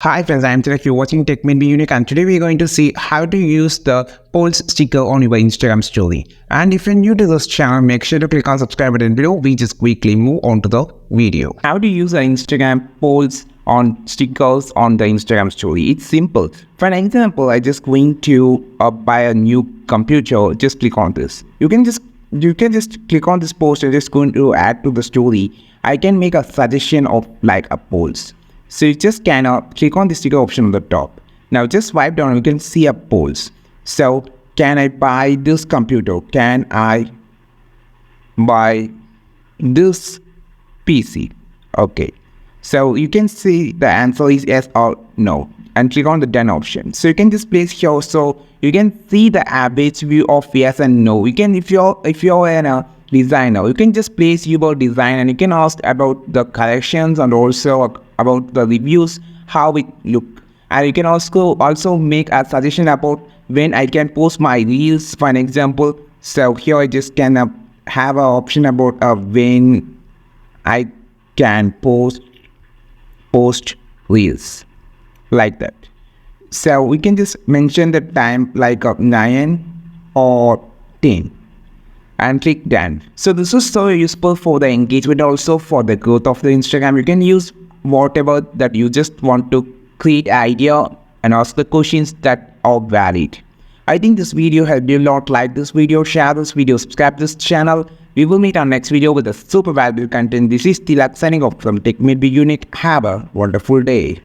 Hi friends, I am Tilak. You're watching Tech Made Me Unique, and today we're going to see how to use the polls sticker on your Instagram story. And if you're new to this channel, make sure to click on subscribe button below. We just quickly move on to the video. How to use the Instagram polls on stickers on the Instagram story? It's simple. For an example, I just going to buy a new computer. Just click on this. You can just click on this post and just going to add to the story. I can make a suggestion of like a polls. So you just can click on the sticker option on the top. Now just swipe down, you can see a polls. So can I buy this computer? Can I buy this PC? Okay. So you can see the answer is yes or no. And click on the done option. So you can just place here. So you can see the average view of yes and no. You can if you're a designer, you can just place your design and you can ask about the corrections and also about the reviews, how it look. And you can also make a suggestion about when I can post my reels, for an example. So here I just can have an option about when I can post reels, like that. So we can just mention the time like 9 or 10 and click done. So this is so useful for the engagement, also for the growth of the Instagram. You can use whatever that you just want to create an idea and ask the questions that are valid. I think this video helped you a lot. Like this video, share this video, subscribe to this channel. We will meet on next video with a super valuable content. This is Tilak signing off from Tech Made Me Unique. Have a wonderful day.